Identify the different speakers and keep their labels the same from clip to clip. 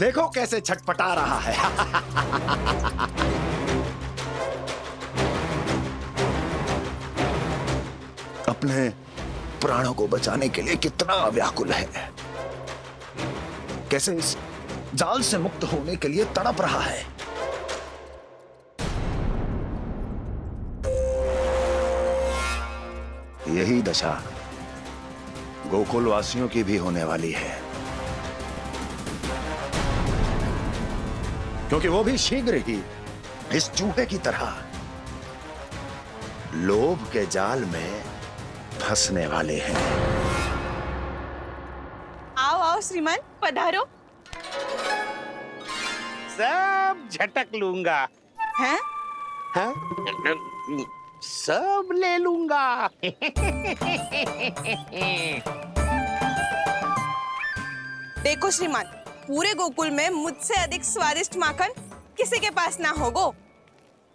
Speaker 1: देखो कैसे छटपटा रहा है। अपने प्राणों को बचाने के लिए कितना व्याकुल है, कैसे इस जाल से मुक्त होने के लिए तड़प रहा है। यही दशा गोकुल वासियों की भी होने वाली है, क्योंकि वो भी शीघ्र ही इस चूहे की तरह लोभ के जाल में फंसने वाले हैं।
Speaker 2: आओ आओ श्रीमान, पधारो।
Speaker 3: सब झटक लूंगा।
Speaker 2: हैं?
Speaker 3: हाँ? सब ले लूंगा।
Speaker 2: देखो श्रीमान, पूरे गोकुल में मुझसे अधिक स्वादिष्ट माखन किसी के पास ना होगो।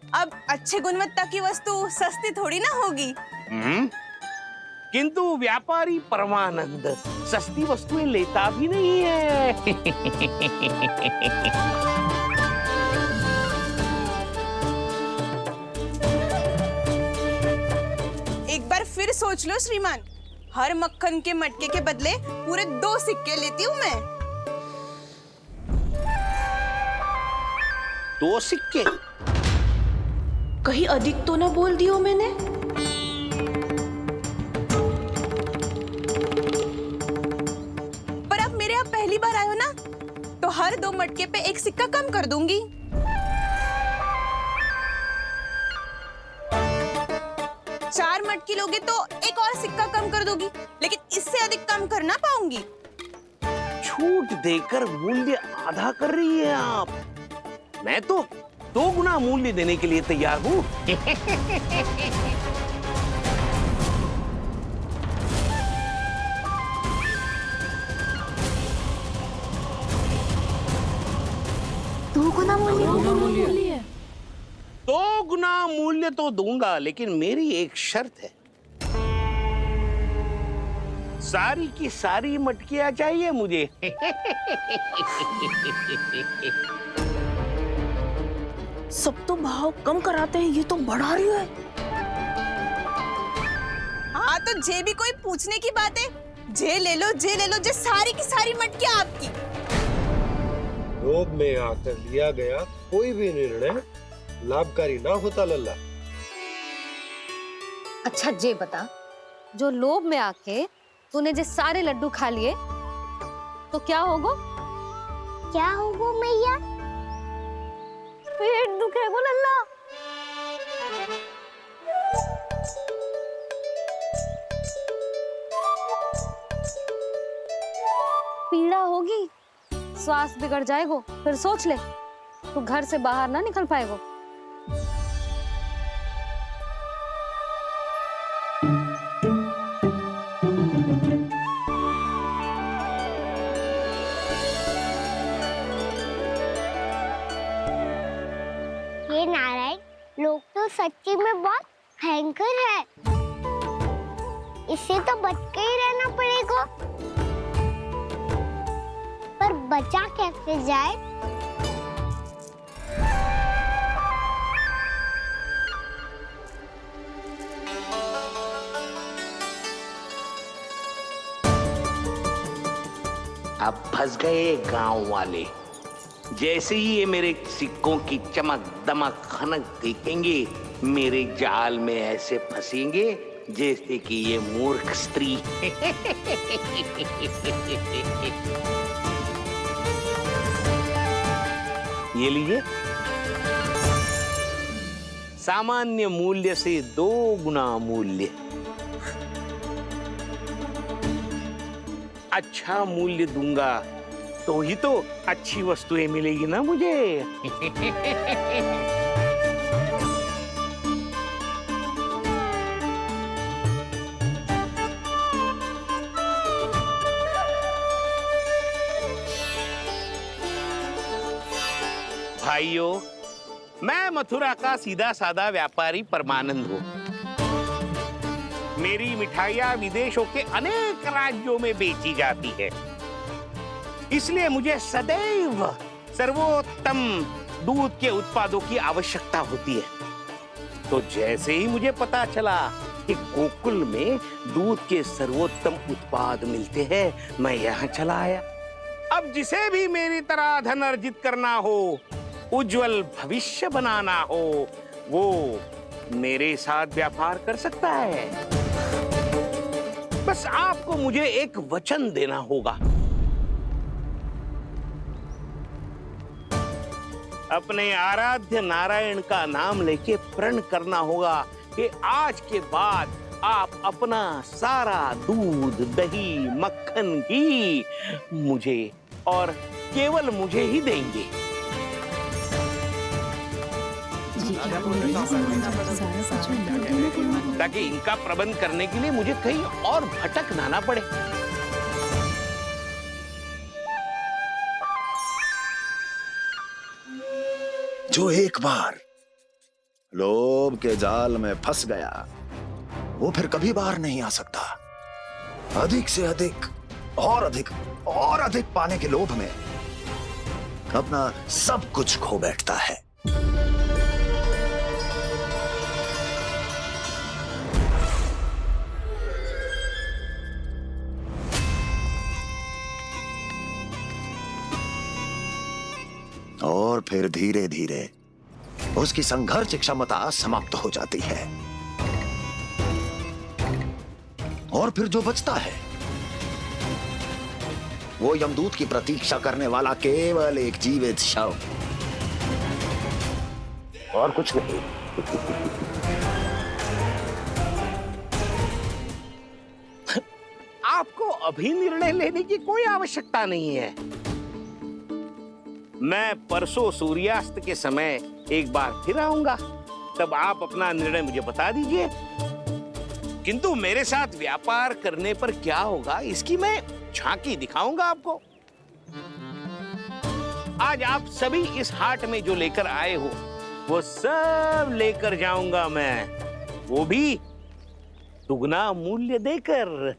Speaker 2: अब अच्छे गुणवत्ता की वस्तु सस्ती थोड़ी ना होगी।
Speaker 3: किंतु व्यापारी परमानंद सस्ती वस्तुएं लेता भी नहीं है।
Speaker 2: एक बार फिर सोच लो श्रीमान, हर मक्खन के मटके के बदले पूरे 2 सिक्के लेती हूँ मैं।
Speaker 3: 2 सिक्के?
Speaker 2: कहीं अधिक तो ना बोल दियो मैंने? पर आप मेरे यहाँ पहली बार आए हो ना, तो हर 2 मटके पे 1 सिक्का कम कर दूंगी। चार मटकी लोगे तो 1 और सिक्का कम कर दोगी, लेकिन इससे अधिक कम कर ना पाऊंगी।
Speaker 3: छूट देकर मूल्य आधा कर रही है आप। मैं तो 2 गुना मूल्य देने के लिए तैयार हूँ।
Speaker 4: दो गुना मूल्य?
Speaker 3: 2 गुना मूल्य तो दूंगा, लेकिन मेरी एक शर्त है। सारी की सारी मटकियां चाहिए मुझे।
Speaker 2: सब तो भाव कम कराते हैं, ये तो बढ़ा रही है। हाँ तो जे भी कोई पूछने की बात है, जे ले लो, जे ले लो, जे सारी की सारी मटकियां आपकी।
Speaker 5: लोभ में आकर लिया गया कोई भी निर्णय लाभकारी ना होता लल्ला।
Speaker 4: अच्छा जे बता, जो लोभ में आके तूने जो सारे लड्डू खा लिए तो क्या होगा?
Speaker 6: क्या होगा मैया?
Speaker 4: पेट दुखेगा लल्ला। पीड़ा होगी, स्वास्थ्य बिगड़ जाएगा, फिर सोच ले तू घर से बाहर ना निकल पाएगा।
Speaker 6: ये नारायण, लोग तो सच्ची में बहुत भयंकर है। इससे तो बच के ही रहना पड़ेगा। पर बचा कैसे जाए?
Speaker 3: अब फंस गए गांव वाले। जैसे ही ये मेरे सिक्कों की चमक दमक खनक देखेंगे, मेरे जाल में ऐसे फंसेंगे जैसे कि ये मूर्ख स्त्री। ये लीजिए, सामान्य मूल्य से 2 गुना मूल्य। अच्छा मूल्य दूंगा तो ही तो अच्छी वस्तुएं मिलेगी ना मुझे। भाइयों, मैं मथुरा का सीधा साधा व्यापारी परमानंद हूँ। मेरी मिठाइयाँ विदेशों के अनेक राज्यों में बेची जाती है। इसलिए मुझे सदैव सर्वोत्तम दूध के उत्पादों की आवश्यकता होती है। तो जैसे ही मुझे पता चला कि गोकुल में दूध के सर्वोत्तम उत्पाद मिलते हैं, मैं यहाँ चला आया। अब जिसे भी मेरी तरह धन अर्जित करना हो, उज्जवल भविष्य बनाना हो, वो मेरे साथ व्यापार कर सकता है। बस आपको मुझे एक वचन देना होगा। अपने आराध्य नारायण का नाम लेके प्रण करना होगा कि आज के बाद आप अपना सारा दूध, दही, मक्खन, घी मुझे और केवल मुझे ही देंगे। ताकि इनका प्रबंध करने के लिए मुझे कहीं और भटकना ना पड़े।
Speaker 1: जो एक बार लोभ के जाल में फंस गया, वो फिर कभी बाहर नहीं आ सकता। अधिक से अधिक और अधिक और अधिक पाने के लोभ में अपना सब कुछ खो बैठता है। और फिर धीरे धीरे उसकी संघर्ष क्षमता समाप्त हो जाती है। और फिर जो बचता है वो यमदूत की प्रतीक्षा करने वाला केवल एक जीवित शव, और कुछ नहीं।
Speaker 3: आपको अभी निर्णय लेने की कोई आवश्यकता नहीं है। मैं परसों सूर्यास्त के समय एक बार फिर आऊंगा, तब आप अपना निर्णय मुझे बता दीजिए। किंतु मेरे साथ व्यापार करने पर क्या होगा, इसकी मैं झांकी दिखाऊंगा आपको। आज आप सभी इस हाट में जो लेकर आए हो, वो सब लेकर जाऊंगा मैं, वो भी दुगना मूल्य देकर।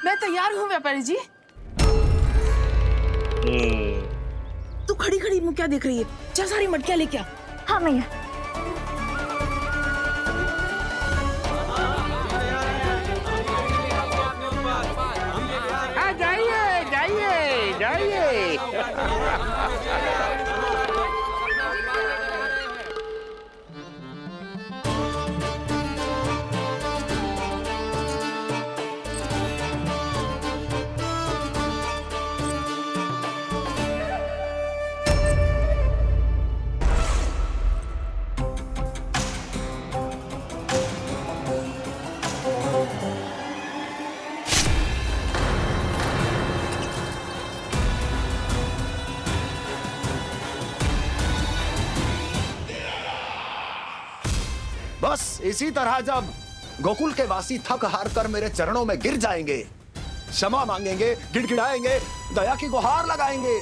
Speaker 7: मैं तैयार हूँ व्यापारी जी। तू खड़ी खड़ी मुँह क्या देख रही है? चल सारी मटकियाँ लेके आ।
Speaker 6: हाँ भैया।
Speaker 3: हाँ, जाइए जाइए जाइए।
Speaker 1: बस इसी तरह जब गोकुल के वासी थक हार कर मेरे चरणों में गिर जाएंगे, क्षमा मांगेंगे, गिड़गिड़ाएंगे, दया की गुहार लगाएंगे,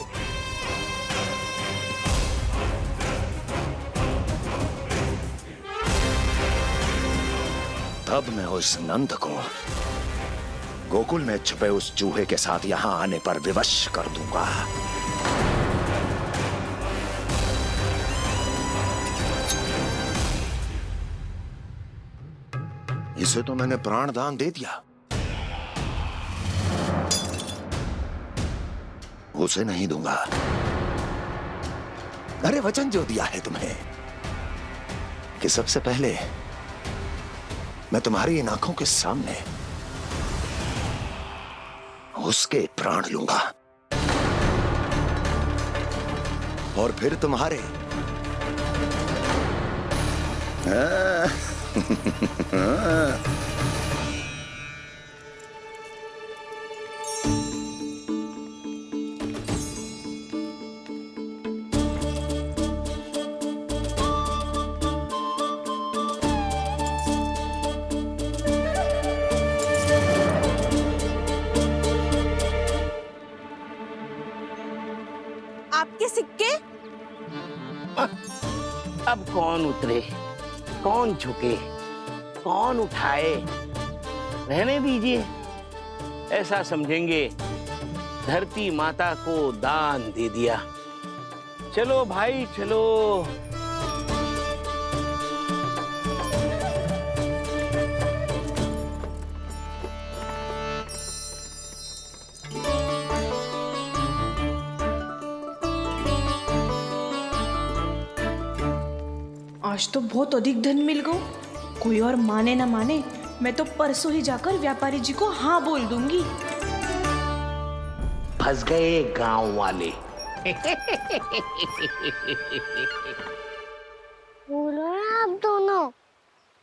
Speaker 1: तब मैं उस नंद को गोकुल में छुपे उस चूहे के साथ यहां आने पर विवश कर दूंगा। इसे तो मैंने प्राण दान दे दिया, उसे नहीं दूंगा। अरे वचन जो दिया है तुम्हें कि सबसे पहले मैं तुम्हारी इन आंखों के सामने उसके प्राण लूंगा और फिर तुम्हारे।
Speaker 2: आपके सिक्के?
Speaker 3: अब कौन उतरे, कौन झुके, कौन उठाए, रहने दीजिए। ऐसा समझेंगे धरती माता को दान दे दिया। चलो भाई चलो।
Speaker 7: आज तो बहुत अधिक धन मिल गो। कोई और माने ना माने, मैं तो परसों ही जाकर व्यापारी जी को हाँ बोल दूंगी।
Speaker 3: फंस गए गांव वाले।
Speaker 6: बोलो ना आप दोनों,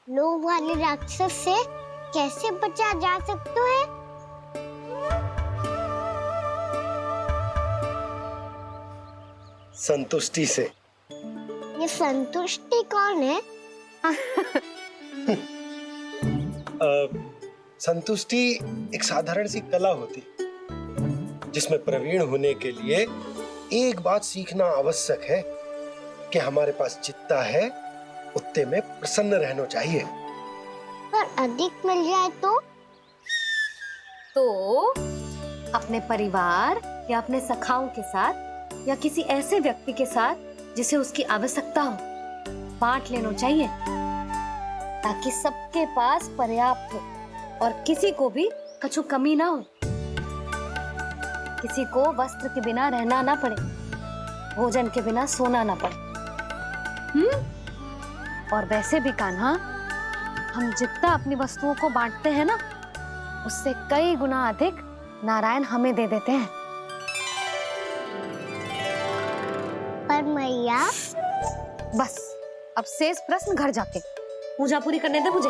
Speaker 6: लोभ वाले राक्षस से कैसे बचा जा सकता है?
Speaker 5: संतुष्टि से।
Speaker 6: ये संतुष्टि कौन है?
Speaker 5: संतुष्टि एक साधारण सी कला होती जिसमें प्रवीण होने के लिए एक बात सीखना आवश्यक है कि हमारे पास जितना है उतने में प्रसन्न रहना चाहिए।
Speaker 6: पर अधिक मिल जाए
Speaker 4: तो अपने परिवार या अपने सखाओं के साथ या किसी ऐसे व्यक्ति के साथ जिसे उसकी आवश्यकता हो बांट लेना चाहिए, ताकि सबके पास पर्याप्त हो और किसी को भी कछु कमी ना हो, किसी को वस्त्र के बिना रहना ना पड़े, भोजन के बिना सोना ना पड़े। और वैसे भी कान्हा, हम जितना अपनी वस्तुओं को बांटते हैं ना, उससे कई गुना अधिक नारायण हमें दे देते हैं।
Speaker 6: पर मैया,
Speaker 4: बस अब शेष प्रश्न घर जाके पूजा पूरी करने दे मुझे।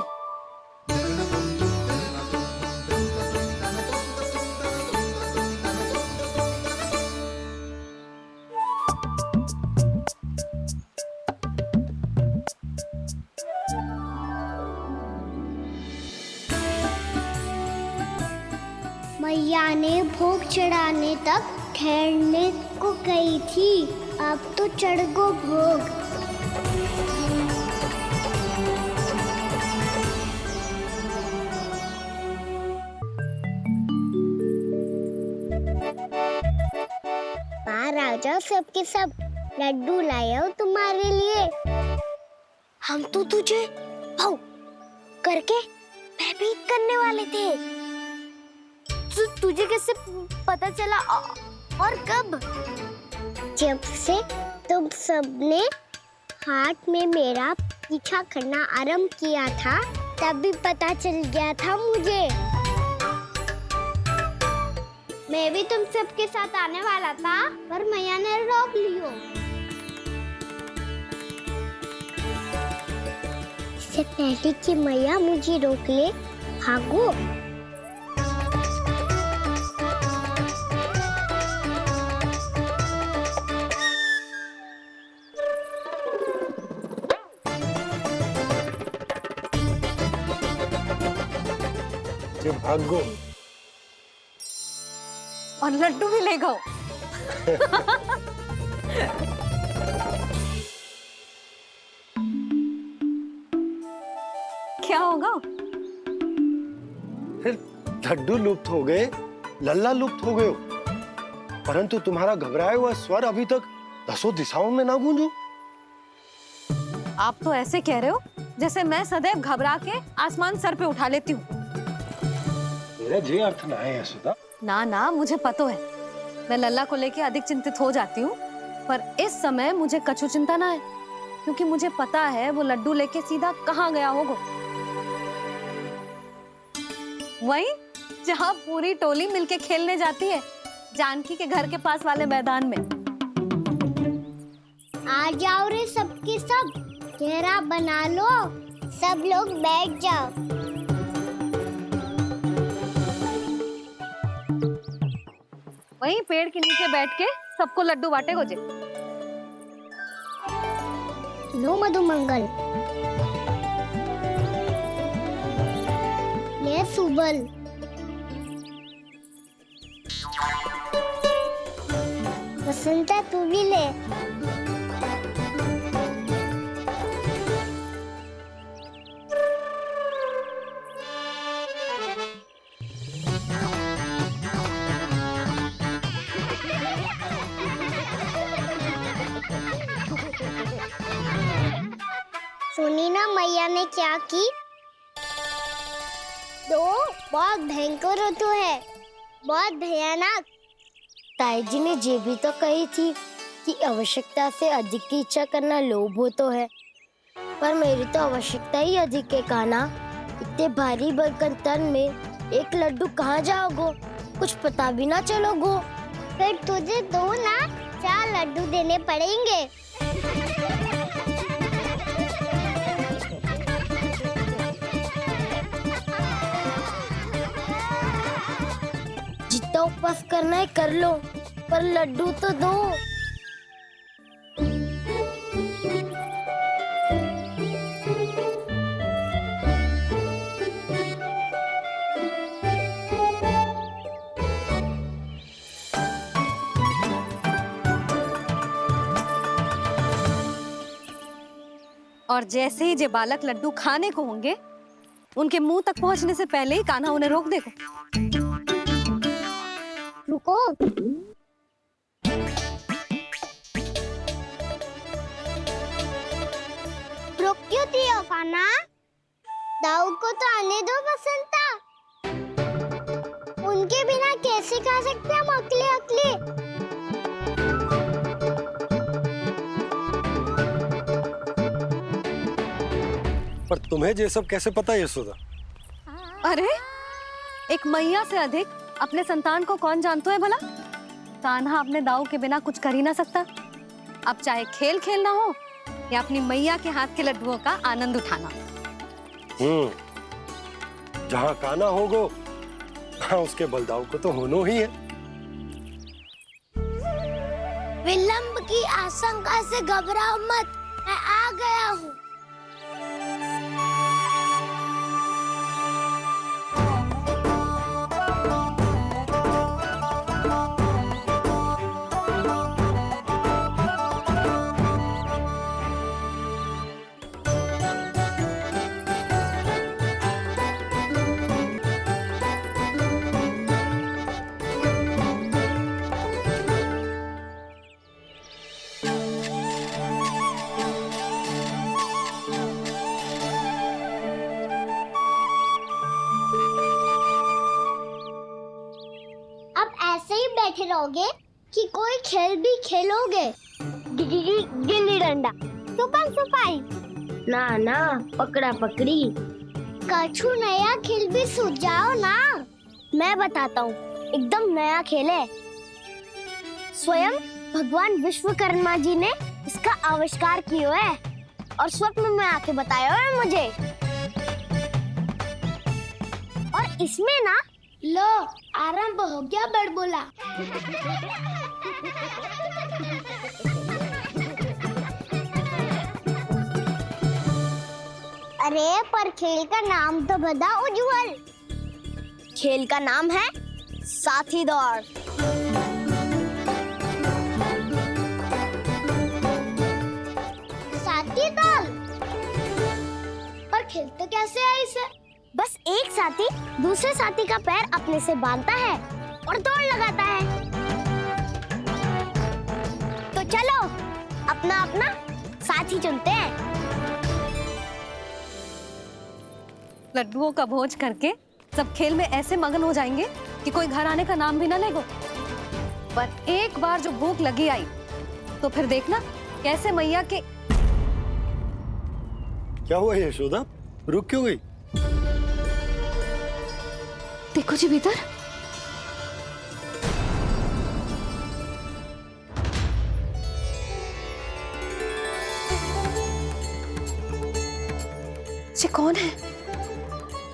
Speaker 6: मैया ने भोग चढ़ाने तक ठहरने को कही थी, अब तो चढ़ गो भोग। बाहर आ जाओ, सबके सब लड्डू लाया हूँ तुम्हारे लिए। हम तो तुझे भाव करके भयभीत करने वाले थे। तुझे कैसे पता चला और कब? जब से तुम सबने हाथ में मेरा पीछा करना आरंभ किया था, तभी पता चल गया था मुझे। मैं भी तुम सबके साथ आने वाला था, पर मैया ने रोक लियो। इससे पहले कि मैया मुझे रोक ले, भागो।
Speaker 5: भागो
Speaker 4: और लड्डू भी ले गो। क्या होगा?
Speaker 5: फिर लड्डू लुप्त हो गए, लल्ला लुप्त हो गए, परंतु तुम्हारा घबराया हुआ स्वर अभी तक 10 दिशाओं में ना गूंजो।
Speaker 4: आप तो ऐसे कह रहे हो जैसे मैं सदैव घबरा के आसमान सर पे उठा लेती हूँ।
Speaker 5: मेरा जे अर्थ ना है सुधा।
Speaker 4: ना ना, मुझे पता है, मैं लल्ला को लेके अधिक चिंतित हो जाती हूँ, पर इस समय मुझे कछु चिंता ना है, क्योंकि मुझे पता है वो लड्डू लेके सीधा कहाँ गया होगा। वहीं जहाँ पूरी टोली मिलके खेलने जाती है, जानकी के घर के पास वाले मैदान में।
Speaker 6: आ जाओ रे सबके सब, घेरा बना लो, सब लोग बैठ जाओ।
Speaker 4: वहीं पेड़ के नीचे बैठ के सबको लड्डू बांटे गोजे।
Speaker 6: लो मधुमंगल, ले सुबल, बसंता तू भी ले। क्या की? तो बहुत भयंकर ऋतु है, बहुत भयानक। ताई जी ने ये भी तो कही थी कि आवश्यकता से अधिक की इच्छा करना लोभ हो तो है, पर मेरी तो आवश्यकता ही अधिक है कान्हा। इतने भारी भरकम तन में एक लड्डू कहाँ जाओगो, कुछ पता भी ना चलोगो। फिर तुझे 2 ना 4 लड्डू देने पड़ेंगे। जितना उपवास करना है कर लो, पर लड्डू तो दो।
Speaker 4: और जैसे ही जे बालक लड्डू खाने को होंगे, उनके मुंह तक पहुंचने से पहले ही कान्हा उन्हें रोक देगा।
Speaker 6: रुको। रुक क्यों दियो कान्हा? दाऊ को तो आने दो बसंता। उनके बिना कैसे खा सकते हम अकेले अकेले?
Speaker 5: पर तुम्हें ये सब कैसे पता है यशोदा?
Speaker 4: अरे, एक मैया से अधिक अपने संतान को कौन जानता है भला? कान्हा अपने दाऊ के बिना कुछ कर ही ना सकता। अब चाहे खेल खेलना हो या अपनी मैया के हाथ के लड्डुओं का आनंद उठाना।
Speaker 5: जहाँ कान्हा होगो, हाँ उसके बलदाऊ को तो होनो ही है।
Speaker 6: विलंब की आशंका से घबराओ मत, मैं आ गया हूँ। बैठे रहोगे कि कोई खेल भी खेलोगे? गिल्ली डंडा, छुपन छुपाई, ना ना पकड़ा पकड़ी, कछु नया खेल भी सुझाओ ना। मैं बताता हूँ, एकदम नया खेल है। स्वयं भगवान विश्वकर्मा जी ने इसका आविष्कार किया है और स्वप्न में आके बताया है मुझे। और इसमें ना लो आरंभ हो गया बड़बोला। अरे पर खेल का नाम तो बता उज्जवल। खेल का नाम है साथी दौड़। साथी दौड़? पर खेलते कैसे है इसे? बस एक साथी दूसरे साथी का पैर अपने से बांधता है और दौड़ लगाता है। तो चलो अपना अपना साथी चुनते हैं।
Speaker 4: लड्डुओं का भोज करके सब खेल में ऐसे मगन हो जाएंगे कि कोई घर आने का नाम भी ना लेगो। पर एक बार जो भूख लगी आई तो फिर देखना कैसे मैया के।
Speaker 5: क्या हुआ यशोदा, रुक क्यों गई?
Speaker 4: देखो जी भीतर। ये कौन है?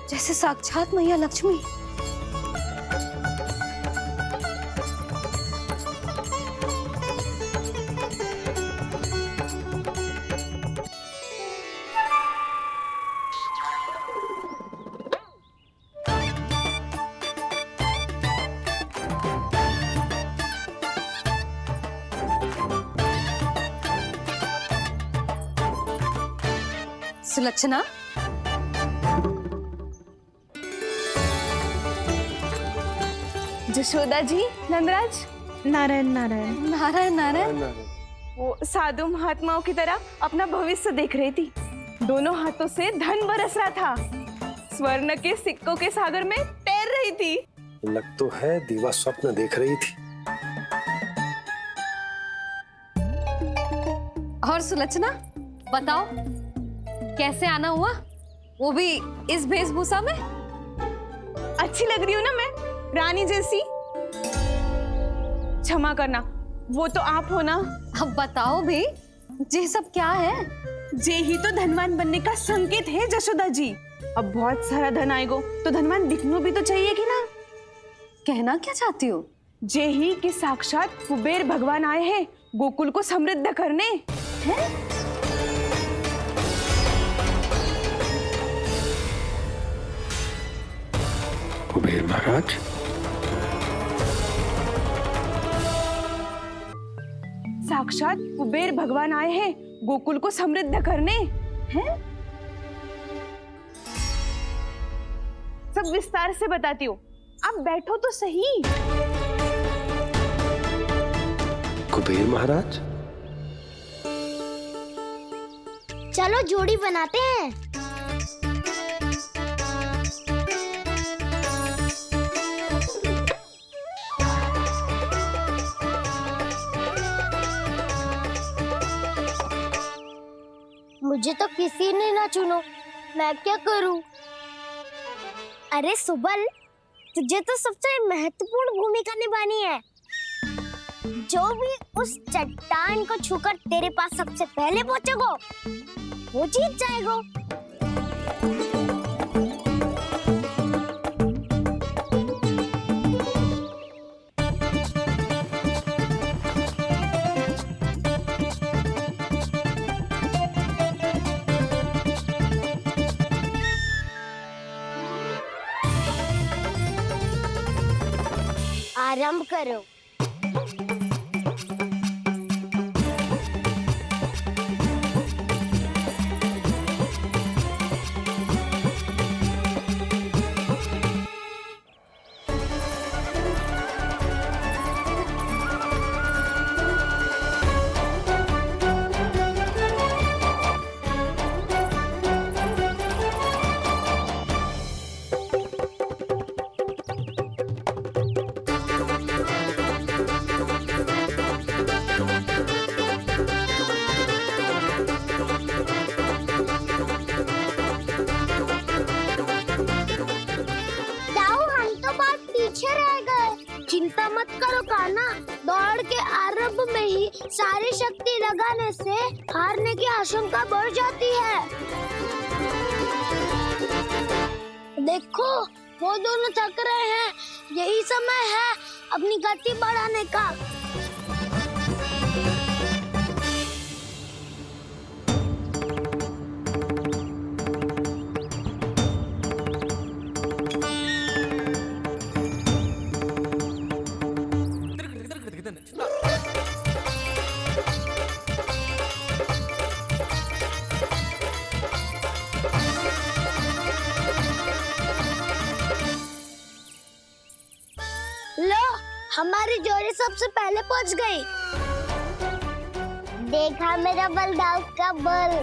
Speaker 4: जैसे साक्षात मैया लक्ष्मी। सुलक्षणा,
Speaker 2: जशोदा जी, नंदराज।
Speaker 7: नारायण नारायण।
Speaker 4: नारायण नारायण।
Speaker 2: वो साधु महात्माओं की तरह अपना भविष्य देख रही थी। दोनों हाथों से धन बरस रहा था, स्वर्ण के सिक्कों के सागर में तैर रही थी।
Speaker 5: लग तो है दीवा स्वप्न देख रही थी।
Speaker 4: और सुलक्षणा बताओ, कैसे आना हुआ, वो भी इस वेशभूषा में?
Speaker 2: अच्छी लग रही हूँ ना मैं, रानी जैसी? क्षमा करना, वो तो आप हो ना।
Speaker 4: अब बताओ भी, ये सब क्या है?
Speaker 2: जे ही तो धनवान बनने का संकेत है जशोदा जी। अब बहुत सारा धन आएगा तो धनवान दिखना भी तो चाहिए कि ना।
Speaker 4: कहना क्या चाहती हो?
Speaker 2: जे ही कि साक्षात कुबेर भगवान आए हैं गोकुल को समृद्ध करने। हैं?
Speaker 5: कुबेर महाराज?
Speaker 2: साक्षात कुबेर भगवान आए हैं गोकुल को समृद्ध करने। हैं? सब विस्तार से बताती हूँ, आप बैठो तो सही।
Speaker 5: कुबेर महाराज?
Speaker 6: चलो जोड़ी बनाते हैं। मुझे तो किसी ने ना चुनो, मैं क्या करूं? अरे सुबल, तुझे तो सबसे महत्वपूर्ण भूमिका निभानी है। जो भी उस चट्टान को छूकर तेरे पास सबसे पहले पहुंचेगा, वो जीत जाएगा। आरंभ करो। चिंता मत करो कान्हा, दौड़ के आरंभ में ही सारी शक्ति लगाने से हारने की आशंका बढ़ जाती है। देखो वो दोनों थक रहे हैं, यही समय है अपनी गति बढ़ाने का। लो, हमारी जोड़ी सबसे पहले पहुंच गई। देखा मेरा बलदाव का बल।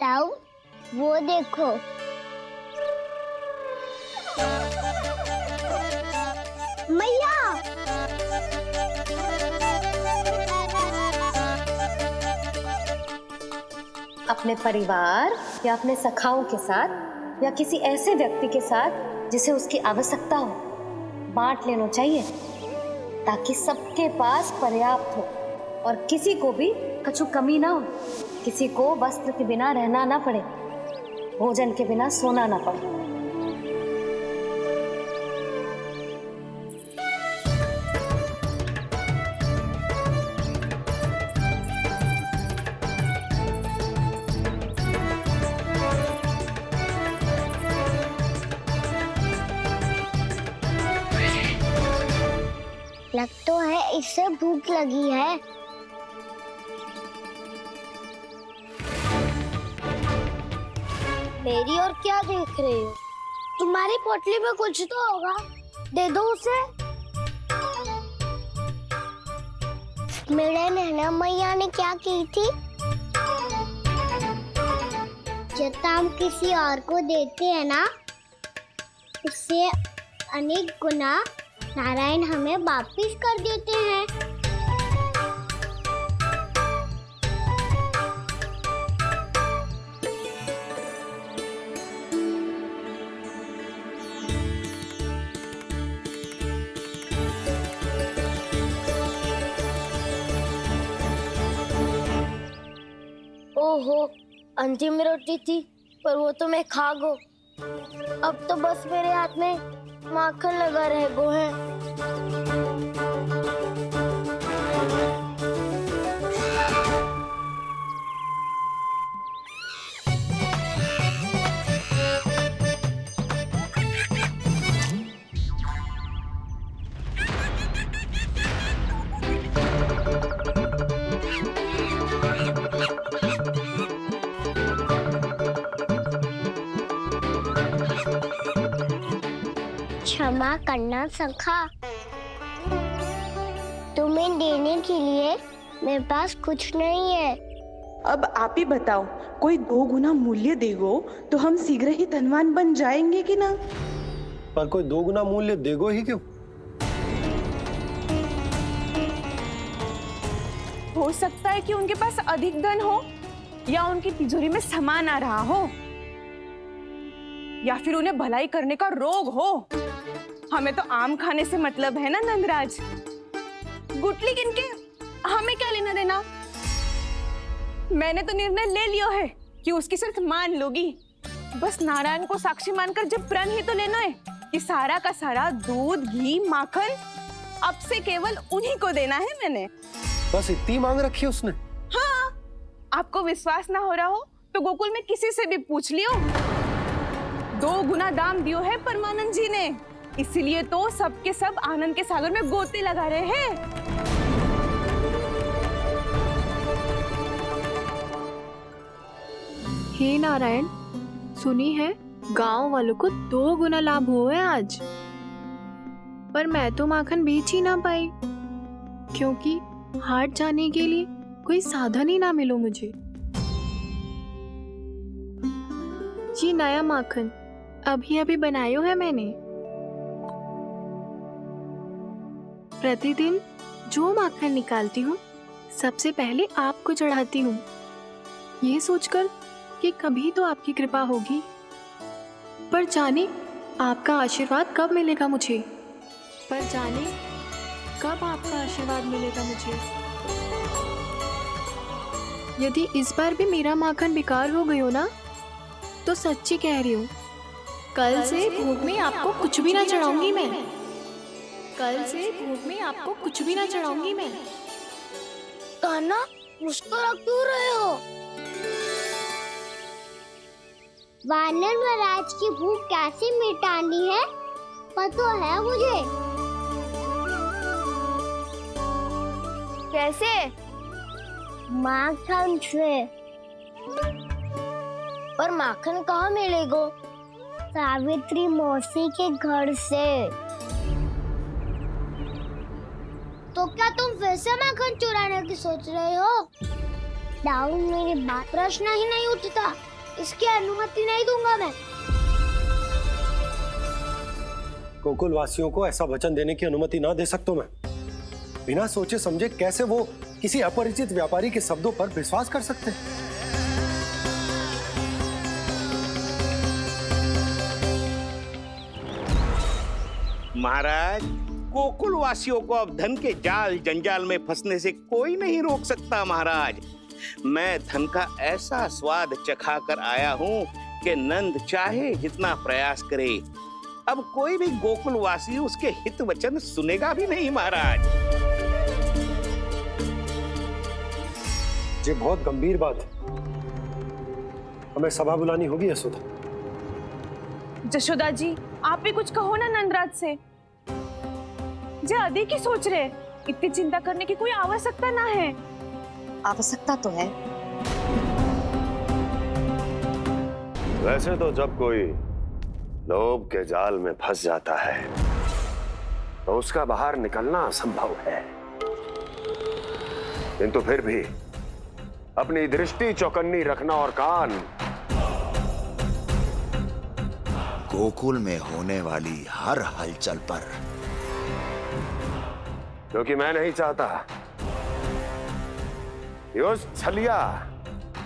Speaker 6: ताऊ, वो देखो। मैया,
Speaker 4: अपने परिवार या अपने सखाओं के साथ या किसी ऐसे व्यक्ति के साथ जिसे उसकी आवश्यकता हो, बांट लेना चाहिए ताकि सबके पास पर्याप्त हो और किसी को भी कुछ कमी ना हो, किसी को वस्त्र के बिना रहना ना पड़े, भोजन के बिना सोना ना पड़े।
Speaker 6: लग तो है इससे भूख लगी है। मेरी और क्या देख रहे हो? तुम्हारी पोटली में कुछ तो होगा, दे दो उसे। मेरे नैना मैया ने क्या की थी? जितना हम किसी और को देते हैं ना, उससे अनेक गुना नारायण हमें वापिस कर देते हैं।
Speaker 8: ओहो, अंतिम रोटी थी, पर वो तो मैं खा गो। अब तो बस मेरे हाथ में माखन लगा रह गो है।
Speaker 6: क्षमा करना सखा, तुम्हें देने के लिए मेरे पास कुछ नहीं है।
Speaker 7: अब आप ही बताओ, कोई 2 गुना मूल्य देगो तो हम शीघ्र ही धनवान बन जाएंगे कि ना?
Speaker 5: पर कोई 2 गुना मूल्य देगो ही क्यों?
Speaker 2: हो सकता है कि उनके पास अधिक धन हो, या उनकी तिजोरी में सामान आ रहा हो, या फिर उन्हें भलाई करने का रोग हो। हमें तो आम खाने से मतलब है ना नंदराज। गुटली किनके, हमें क्या लेना देना। मैंने तो निर्णय ले लिया है कि उसकी सिर्फ मान लूंगी। बस नारायण को साक्षी मानकर जब प्रण ही तो लेना है कि सारा का सारा दूध, घी, माखन अब से केवल उन्हीं को देना है मैंने।
Speaker 5: बस इतनी मांग रखी है उसने?
Speaker 2: हाँ, आपको विश्वास ना हो रहा हो तो गोकुल में किसी से भी पूछ लियो। 2 गुना दाम दियो है परमानंद जी ने, इसलिए तो सबके सब आनंद के सागर में गोते लगा रहे हैं।
Speaker 9: हे नारायण, सुनी है गांव वालों को 2 गुना लाभ हुआ है आज, पर मैं तो माखन बेच ही ना पाई, क्योंकि हाट जाने के लिए कोई साधन ही ना मिलो मुझे। ये नया माखन अभी अभी बनायो है मैंने। प्रतिदिन जो माखन निकालती हूँ सबसे पहले आपको चढ़ाती हूँ, ये सोचकर कि कभी तो आपकी कृपा होगी। पर जाने आपका आशीर्वाद कब मिलेगा मुझे, पर जाने कब आपका आशीर्वाद मिलेगा मुझे। यदि इस बार भी मेरा माखन बेकार हो गयो ना, तो सच्ची कह रही हूँ, कल से भोग में आपको कुछ भी ना चढ़ाऊंगी मैं। कल से भोग में आपको कुछ भी ना चढ़ाऊंगी मैं।
Speaker 8: कान्हा, मुस्कुरा क्यों रहे हो?
Speaker 6: वानर महाराज की भूख कैसे मिटानी है पता है मुझे।
Speaker 8: कैसे?
Speaker 6: माखन से।
Speaker 8: पर माखन कहाँ मिलेगो?
Speaker 6: सावित्री मौसी के घर से। तो क्या तुम फिर से माखन चुराने की सोच रहे हो? डाउन मेरी बात, प्रश्न ही नहीं उठता, इसकी अनुमति नहीं दूंगा मैं।
Speaker 5: गोकुल वासियों को ऐसा वचन देने की अनुमति ना दे सकता मैं। बिना सोचे समझे कैसे वो किसी अपरिचित व्यापारी के शब्दों पर विश्वास कर सकते हैं?
Speaker 3: महाराज, गोकुल वासियों को अब धन के जाल जंजाल में फंसने से कोई नहीं रोक सकता। महाराज, मैं धन का ऐसा स्वाद चखा कर आया हूँ कि नंद चाहे जितना प्रयास करे, अब कोई भी गोकुल वासी उसके हित वचन सुनेगा भी नहीं। महाराज,
Speaker 5: ये बहुत गंभीर बात है, हमें सभा बुलानी होगी यशोदा।
Speaker 2: जशोदा जी, आप भी कुछ कहो ना नंदराज से। जे अधिक ही सोच रहे, इतनी चिंता करने की कोई आवश्यकता ना है।
Speaker 4: आवश्यकता तो है।
Speaker 1: वैसे तो जब कोई लोभ के जाल में फंस जाता है तो उसका बाहर निकलना असंभव है। किंतु फिर भी अपनी दृष्टि चौकन्नी रखना और कान गोकुल में होने वाली हर हलचल पर, क्योंकि मैं नहीं चाहता कि उस छलिया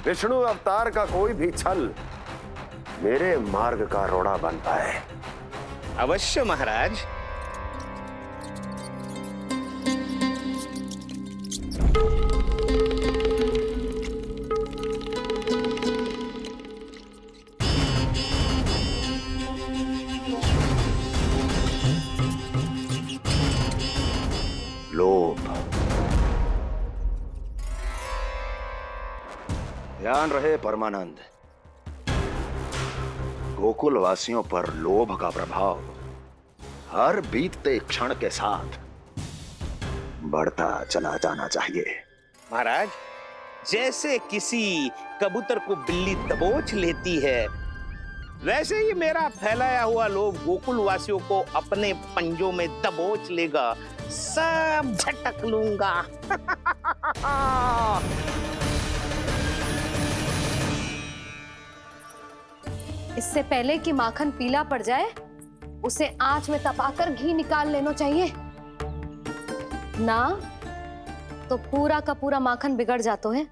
Speaker 1: विष्णु अवतार का कोई भी छल मेरे मार्ग का रोड़ा बन पाए।
Speaker 3: अवश्य महाराज।
Speaker 1: लोभ, ध्यान रहे परमानंद, गोकुल वासियों पर लोभ का प्रभाव हर बीतते क्षण के साथ बढ़ता चला जाना चाहिए।
Speaker 3: महाराज, जैसे किसी कबूतर को बिल्ली दबोच लेती है, वैसे ही मेरा फैलाया हुआ लोभ गोकुल वासियों को अपने पंजों में दबोच लेगा। सब झटक लूंगा।
Speaker 4: इससे पहले कि माखन पीला पड़ जाए, उसे आंच में तपाकर घी निकाल लेना चाहिए ना, तो पूरा का पूरा माखन बिगड़ जाता है।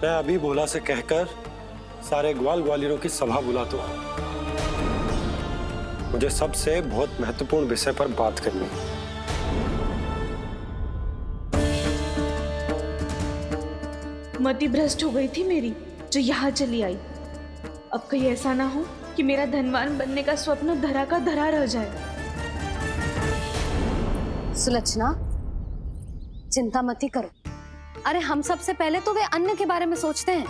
Speaker 5: मैं अभी भोला से कहकर सारे ग्वाल ग्वालियरों की सभा बुलाता हूँ। मुझे सबसे बहुत महत्वपूर्ण विषय पर बात करनी है।
Speaker 7: मति भ्रष्ट हो गई थी मेरी, जो यहाँ चली आई। अब कहीं ऐसा ना हो कि मेरा धनवान बनने का स्वप्न धरा का धरा रह जाए।
Speaker 4: सुलक्षणा, चिंता मत ही करो। अरे हम सबसे पहले तो वे अन्न के बारे में सोचते हैं।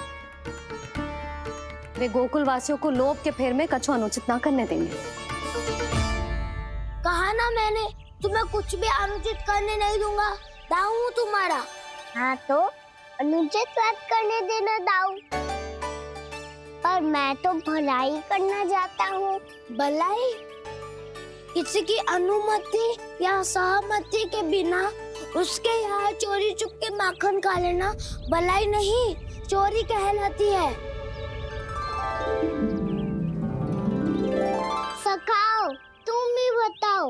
Speaker 4: वे गोकुल वासियों को लोभ के फेर में कछु अनुचित ना करने देंगे।
Speaker 8: कहा ना मैंने, तुम्हें कुछ भी अनुचित करने नहीं दूंगा। दाऊ हूँ तुम्हारा।
Speaker 6: हाँ तो अनुचित बात करने देना दाऊ, पर मैं तो भलाई करना चाहता हूँ।
Speaker 8: भलाई? किसी की अनुमति या सहमति के बिना उसके यहाँ चोरी चुप के माखन खा लेना भलाई नहीं, चोरी कहलाती है।
Speaker 6: सखाओ, तुम ही बताओ,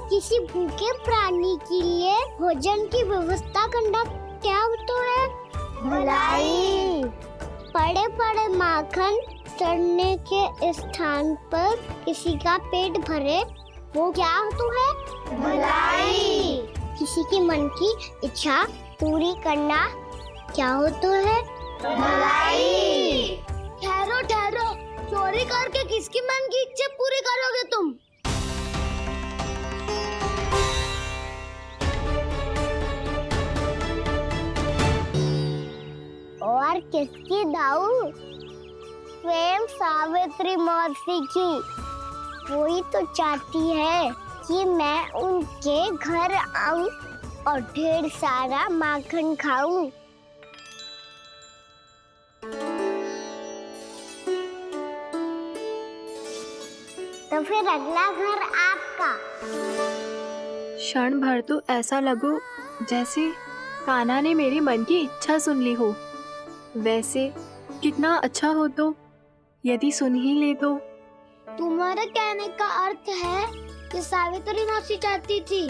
Speaker 6: किसी भूखे प्राणी के लिए भोजन की व्यवस्था करना क्या होता है? भलाई। पड़े पड़े माखन चढ़ने के स्थान पर किसी का पेट भरे, वो क्या होता है? भलाई। किसी के मन की इच्छा पूरी करना क्या होता है? भलाई।
Speaker 8: ठहरो ठहरो, चोरी करके किसकी मन की इच्छा पूरी करोगे तुम?
Speaker 6: और किसकी दाऊ? स्वयं सावित्री मौसी की। वही तो चाहती है कि मैं उनके घर आऊं और ढेर सारा माखन खाऊं। तो फिर अगला घर आपका।
Speaker 9: क्षण भर तो ऐसा लगो जैसे कान्हा ने मेरे मन की इच्छा सुन ली हो। वैसे कितना अच्छा हो तो यदि सुन ही ले तो।
Speaker 8: तुम्हारे कहने का अर्थ है कि सावित्री मौसी चाहती थी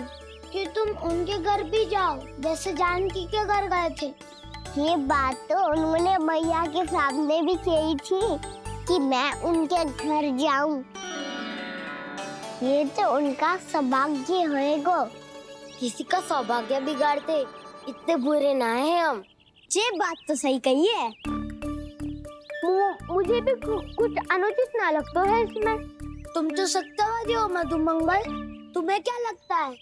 Speaker 8: कि तुम उनके घर भी जाओ, जैसे जानकी के घर गए थे।
Speaker 6: ये बात तो उन्होंने मैया के सामने भी कही थी कि मैं उनके घर जाऊं। ये तो उनका सौभाग्य होएगा।
Speaker 8: किसी का सौभाग्य बिगाड़ते इतने बुरे ना है हम।
Speaker 6: ये बात तो सही कही है। मुझे भी कुछ अनुचित ना लगता है इसमें।
Speaker 8: तुम तो सत्यवादी हो मधुमंगल, तुम्हें क्या लगता है?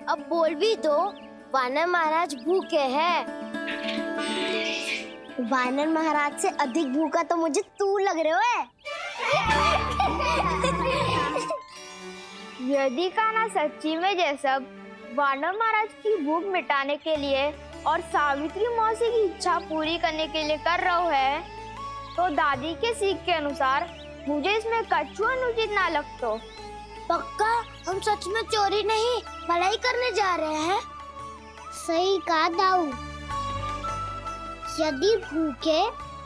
Speaker 8: अब बोल भी दो, वानर महाराज भूखे हैं।
Speaker 6: वानर महाराज से अधिक भूखा तो मुझे तू लग रहे है।
Speaker 8: यदि कान्हा सच्ची में जैसा वानर महाराज की भूख मिटाने के लिए और सावित्री मौसी की इच्छा पूरी करने के लिए कर रहा है, तो दादी के सीख के अनुसार मुझे इसमें कछु अनुचित ना लगता। पक्का हम सच में चोरी नहीं भलाई करने जा रहे हैं?
Speaker 6: सही कहा दाऊ। यदि भूखे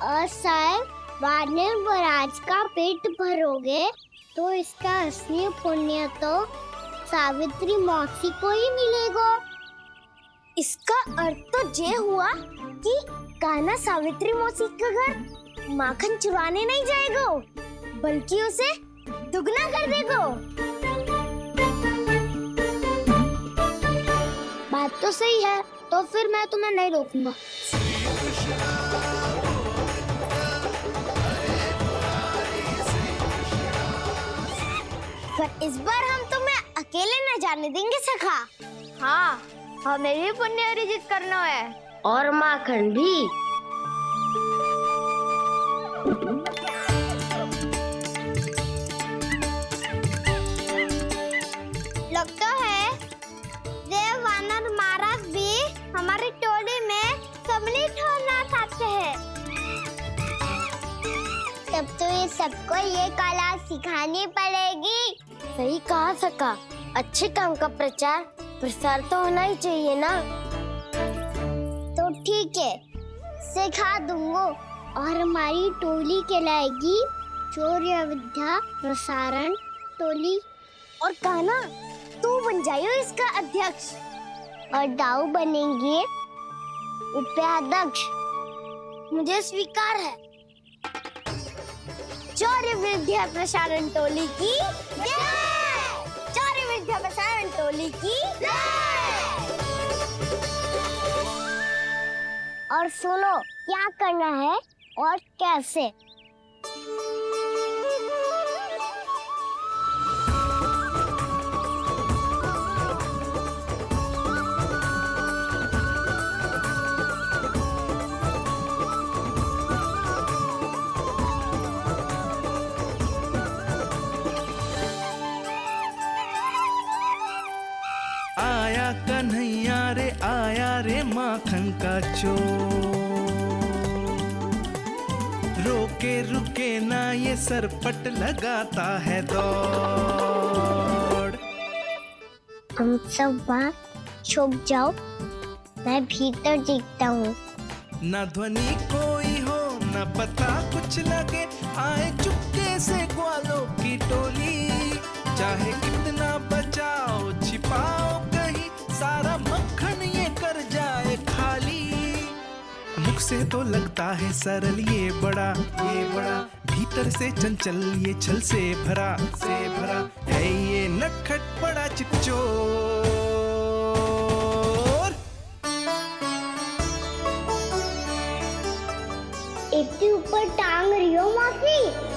Speaker 6: असहाय वानर वराज का पेट भरोगे तो इसका असली पुण्य तो सावित्री मौसी को ही मिलेगा।
Speaker 8: इसका अर्थ तो ये हुआ कि कान्हा सावित्री मौसी का घर माखन चुराने नहीं जाएगा, बल्कि उसे दुगना कर देगा। बात तो सही है, तो फिर मैं तुम्हें नहीं रोकूंगा। पर इस बार हम तुम्हें अकेले न जाने देंगे सखा। हाँ, हमें भी पुण्य अर्जित करना है और माखन भी।
Speaker 6: लगता है देव वानर महाराज भी हमारी टोली में सम्मिलित होना चाहते हैं। तब तो ये सबको ये कला सिखानी पड़ेगी।
Speaker 8: सही कहा सका। अच्छे काम का प्रचार प्रसार तो होना ही चाहिए ना।
Speaker 6: तो ठीक है, सिखा दूंगा और हमारी टोली कहलाएगी चौर्य विद्या प्रसारण टोली।
Speaker 8: और कान्हा तू बन जाइयो इसका अध्यक्ष
Speaker 6: और दाऊ बनेंगे उपाध्यक्ष।
Speaker 8: मुझे स्वीकार है। चौर्य विद्या प्रसारण टोली की जय। चौर्य विद्या प्रसारण टोली की जय।
Speaker 6: और सुनो क्या करना है और कैसे।
Speaker 10: आया कन्हैया रे आया रे माखन का चोर, रोके रुके ना ये सरपट लगाता है दौड़।
Speaker 6: तुम सब वहाँ छुप जाओ, मैं भीतर देखता हूँ।
Speaker 10: ना ध्वनि कोई हो ना पता कुछ लगे, आए चुपके से ग्वालों की टोली। चाहे कितना बचाओ छिपाओ कहीं, सारा मक्खन ये कर जाए खाली। मुख से तो लगता है सरल ये बड़ा भीतर से चंचल ये छल से भरा है ये नटखट बड़ा चिकचोर।
Speaker 6: इतने ऊपर टांग रही हो मौसी।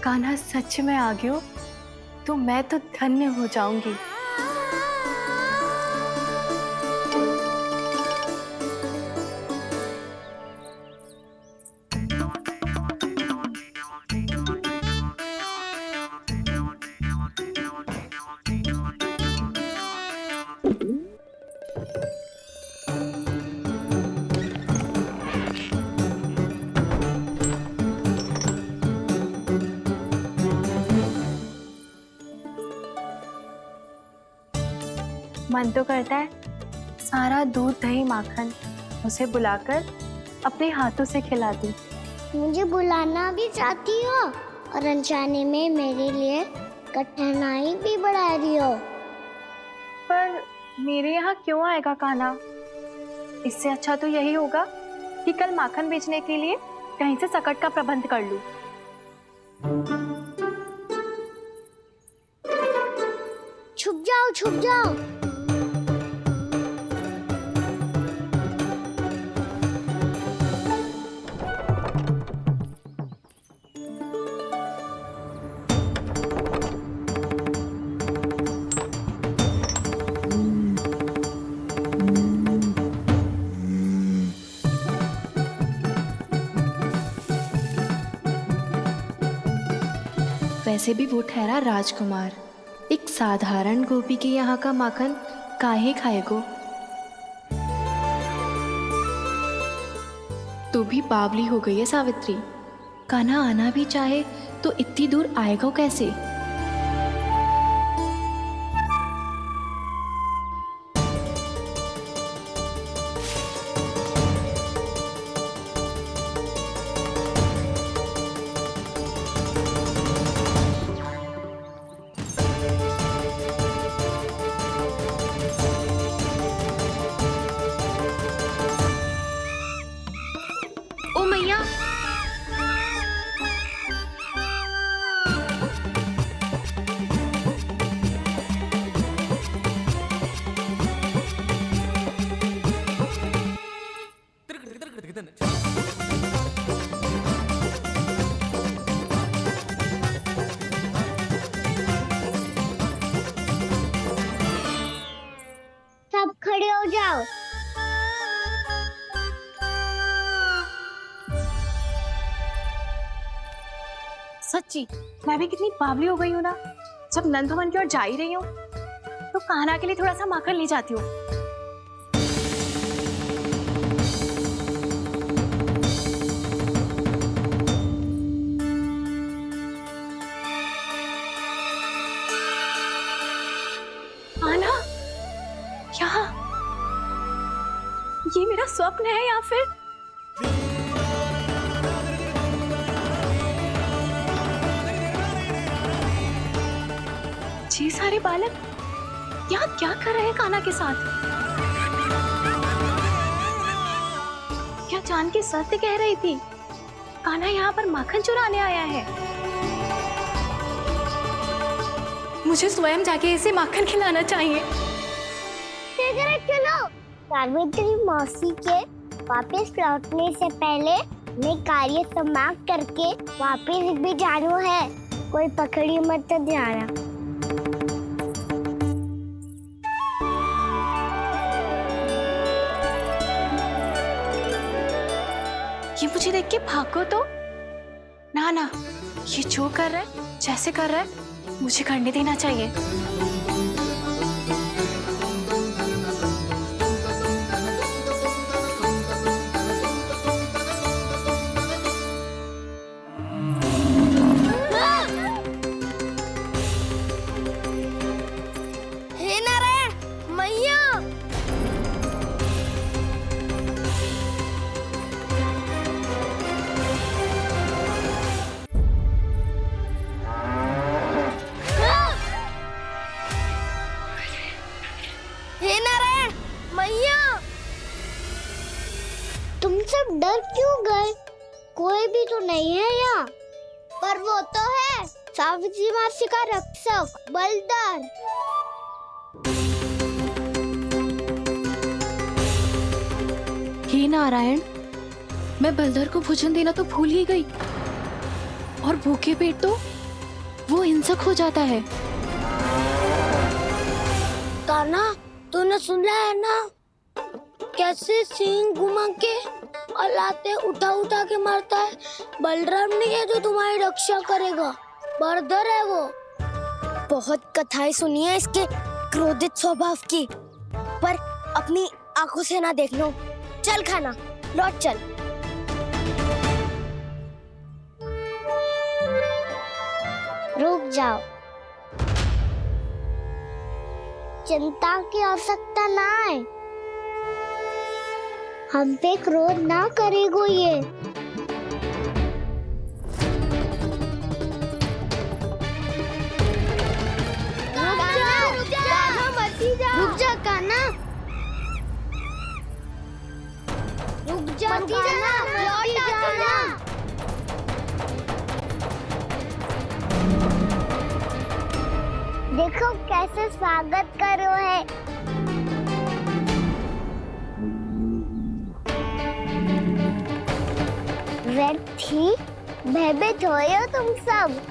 Speaker 9: कान्हा सच में आ गयो तो मैं तो धन्य हो जाऊंगी। मन तो करता है सारा दूध दही माखन उसे बुलाकर अपने हाथों से खिला दूं।
Speaker 6: मुझे बुलाना भी चाहती हो और अनजाने में मेरे लिए कठिनाई भी बढ़ा रही हो।
Speaker 9: पर मेरे यहाँ क्यों आएगा कान्हा? इससे अच्छा तो यही होगा कि कल माखन बेचने के लिए कहीं से सकट का प्रबंध कर लूं।
Speaker 6: छुप जाओ छुप जाओ।
Speaker 7: वैसे भी वो ठहरा राजकुमार, एक साधारण गोपी के यहाँ का माखन काहे खाएगो। तू भी बावली हो गई है सावित्री। कान्हा आना भी चाहे
Speaker 9: तो इतनी दूर आएगा कैसे? ओ मैया,
Speaker 6: सब खड़े हो जाओ।
Speaker 2: सच्ची मैं भी कितनी बावली हो गई हूँ ना। जब नंद भवन की ओर जा ही रही हूँ तो कान्हा के लिए थोड़ा सा माखन ले जाती हूँ। कान्हा, यहाँ ये मेरा स्वप्न है या फिर ये सारे बालक यहाँ क्या कर रहे हैं कान्हा के साथ? क्या जानकी सत्य कह रही थी? कान्हा यहाँ पर माखन चुराने आया है। मुझे स्वयं जाके इसे माखन खिलाना चाहिए।
Speaker 6: चलो, सावित्री मौसी के वापस लौटने से पहले मैं कार्य समाप्त करके वापस भी जाना है। कोई पकड़ी मत जाना।
Speaker 2: ये मुझे देख के भागो तो ना ना, ये जो कर रहा है, जैसे कर रहा है, मुझे करने देना चाहिए।
Speaker 8: हे नारायण मैया, हे नारायण मैया,
Speaker 6: तुम सब डर क्यों गए? कोई भी तो नहीं है यहाँ। पर वो तो है, सावित्री मासी का रक्षक बलदार।
Speaker 9: हे नारायण, मैं बलदर को भोजन देना तो भूल ही गई, और भूखे पेट तो वो हिंसक हो जाता है।
Speaker 8: कान्हा तूने सुना है ना कैसे सींग घुमा के और लाते उठा उठा के मारता है? बलराम नहीं है जो तुम्हारी रक्षा करेगा, बलदर है वो। बहुत कथाएं सुनी है इसके क्रोधित स्वभाव की, पर अपनी आंखों से ना देख लो। चल खाना, लौट चल।
Speaker 6: रुक जाओ, चिंता की आवश्यकता ना है। हम पे क्रोध ना करेगो ये। रुक जा कान्हा, रुक जा कान्हा, लौट जाना। देखो कैसे स्वागत करो है। व्यर्थी भयभीत हो तुम सब।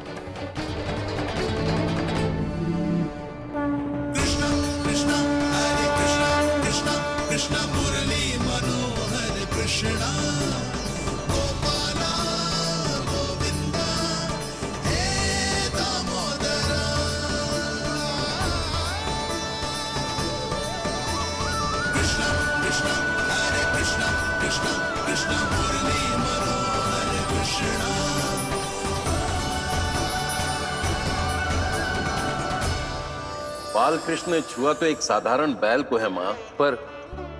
Speaker 11: बालकृष्ण ने छुआ तो एक साधारण बैल को है माँ, पर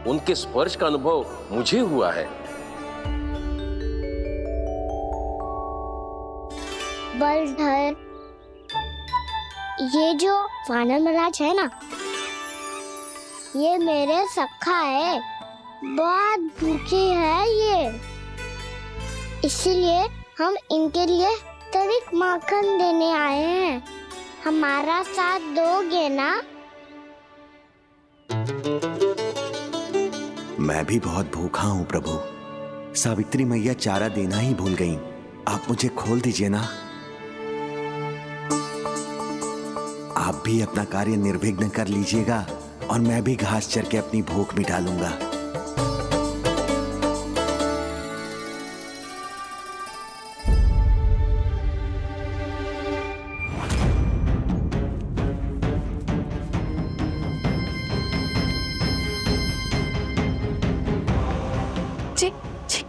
Speaker 11: उनके स्पर्श का अनुभव मुझे हुआ है।
Speaker 6: बलधर, ये जो वानर महाराज है ना, ये मेरे सखा है, बहुत भूखे हैं ये, इसलिए हम इनके लिए तनिक माखन देने आए हैं। हमारा साथ दोगे ना?
Speaker 12: मैं भी बहुत भूखा हूँ प्रभु। सावित्री मैया चारा देना ही भूल गईं। आप मुझे खोल दीजिए ना। आप भी अपना कार्य निर्विघ्न कर लीजिएगा और मैं भी घास चर के अपनी भूख मिटा लूंगा।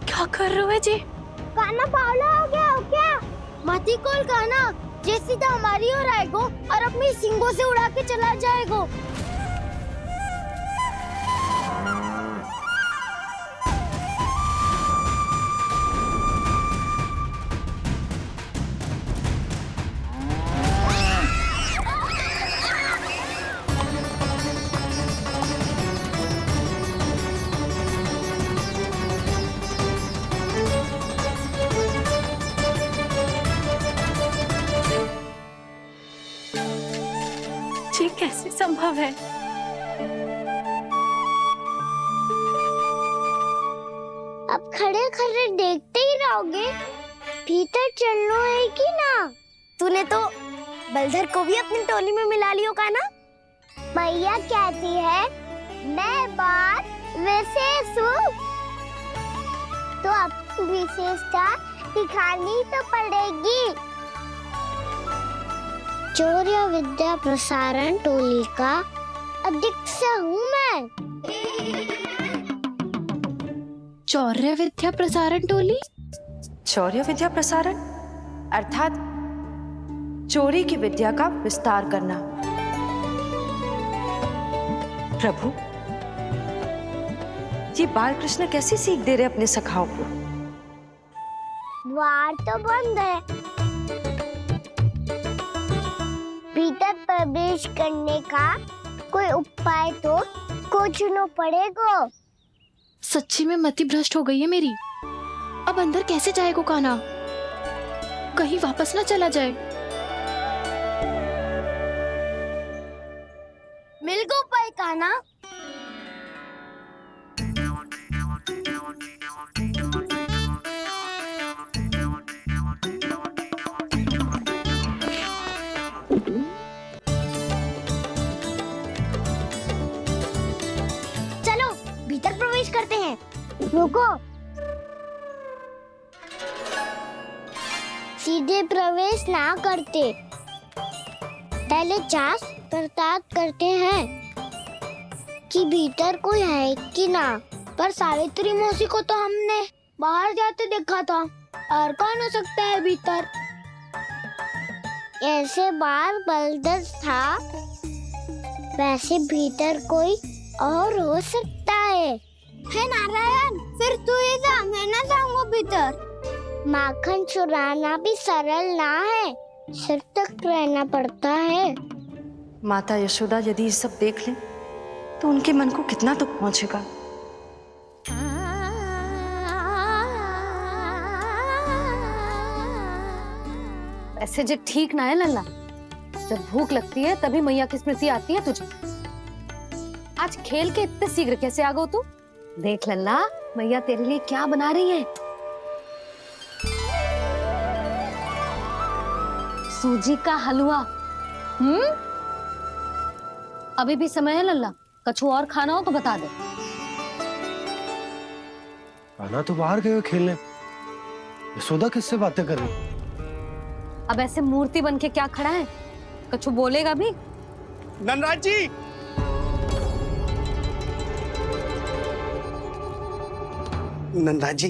Speaker 9: क्या कर रहे हो जी?
Speaker 6: काना पावला हो गया हो क्या? मती कोल काना, जे सीधा हमारी ओर आएगो और अपनी सींगों से उड़ा के चला जाएगो।
Speaker 9: ये कैसे संभव है?
Speaker 6: अब खड़े खड़े देखते ही रहोगे? भीतर चलना है कि ना? तूने तो बलधर को भी अपनी टोली में मिला लियो का ना? भैया कहती है मैं बात विशेष हूँ, तो अब विशेषता दिखानी तो पड़ेगी। चौर्य विद्या प्रसारण टोली का अध्यक्ष हूँ मैं।
Speaker 9: चौर्य विद्या प्रसारण टोली?
Speaker 13: चौर्य विद्या प्रसारण अर्थात चोरी की विद्या का विस्तार करना। प्रभु, ये बालकृष्ण कैसी सीख दे रहे अपने सखाओं को?
Speaker 6: द्वार तो बंद है, भीतर प्रवेश करने का कोई उपाय तो खोजना पड़ेगा।
Speaker 9: सच्ची में मति भ्रष्ट हो गई है मेरी। अब अंदर कैसे जाएगा काना? कहीं वापस ना चला जाए।
Speaker 6: मिल गो उपाय काना। चलो भीतर प्रवेश करते हैं। रुको, सीधे प्रवेश ना करते, पहले जांच पड़ताल करते हैं कि भीतर कोई है कि ना। पर सावित्री मौसी को तो हमने बाहर जाते देखा था, और कौन हो सकता है भीतर? ऐसे बार बलदर था, वैसे भीतर कोई और हो सकता है नारायण? फिर तू ही जा, मैं ना जाऊंगा भीतर। माखन चुराना भी सरल ना है, सतर्क रहना पड़ता है।
Speaker 13: माता यशोदा यदि ये सब देख लें तो उनके मन को कितना दुख पहुंचेगा।
Speaker 4: ऐसे जो ठीक ना है लल्ला। जब भूख लगती है तभी मैया की स्मृति आती है तुझे। आज खेल के इतने शीघ्र कैसे आ गो तू? देख लल्ला, मैया तेरे लिए क्या बना रही है। सूजी का हलवा। अभी भी समय है लल्ला, कछु और खाना हो तो बता दे।
Speaker 5: कान्हा तो बाहर गए खेलने, यशोदा किससे बातें कर रही?
Speaker 4: अब ऐसे मूर्ति बन के क्या खड़ा है? कछु बोलेगा भी?
Speaker 14: नंदराज जी, नंदराज जी,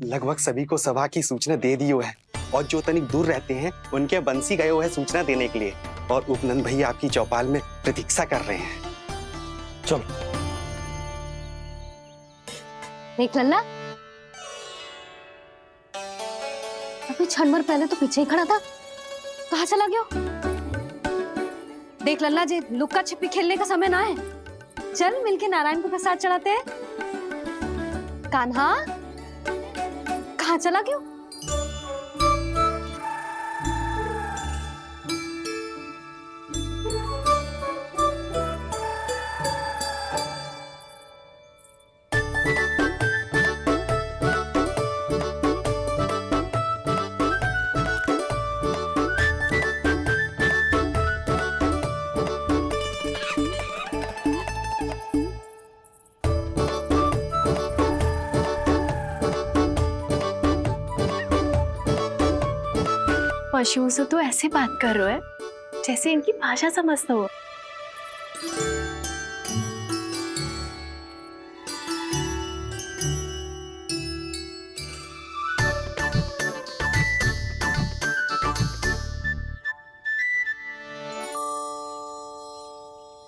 Speaker 14: लगभग सभी को सभा की सूचना दे दी है, और जो तनिक दूर रहते हैं उनके बंसी गए हुए है सूचना देने के लिए। और उपनंद भैया आपकी चौपाल में प्रतीक्षा कर रहे हैं। चलो।
Speaker 4: देख लल्ला, अभी क्षण भर पहले तो पीछे ही खड़ा था, कहाँ चला गया? देख लल्ला जी, लुक्का छिपी खेलने का समय ना है। चल मिलके नारायण को प्रसाद चढ़ाते हैं। कान्हा, कहाँ चला गया?
Speaker 9: पशुओं से तो ऐसे बात कर रहे हो जैसे इनकी भाषा समझते हो।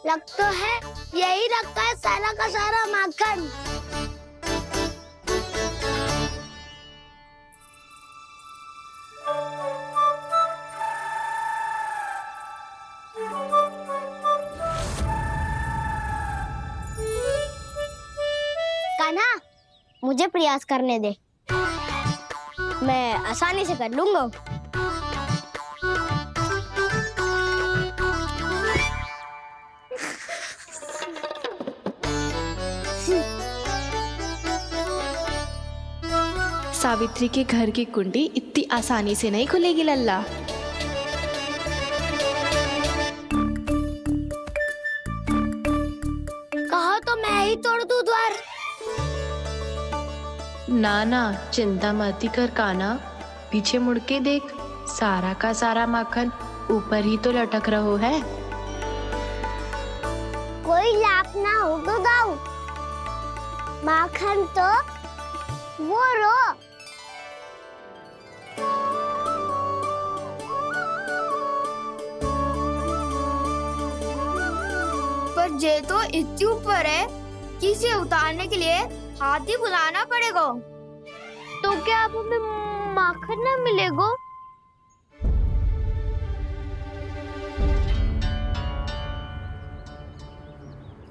Speaker 8: लग तो है यही रखा है सारा का सारा माखन। कान्हा, मुझे प्रयास करने दे, मैं आसानी से कर लूंगा।
Speaker 7: सावित्री के घर की कुंडी इतनी आसानी से नहीं खुलेगी लल्ला।
Speaker 8: कहो तो मैं ही तोड़ दूं द्वार।
Speaker 13: ना ना, चिंता मत कर कान्हा, पीछे मुड़ के देख, सारा का सारा माखन ऊपर ही तो लटक रहो है।
Speaker 6: कोई लाभ ना हो तो दाऊ, माखन तो वो रो।
Speaker 8: पर जे तो इतनी ऊपर है कि इसे उतारने के लिए हाथी बुलाना पड़ेगा। तो क्या अब हमें माखन ना मिलेगा?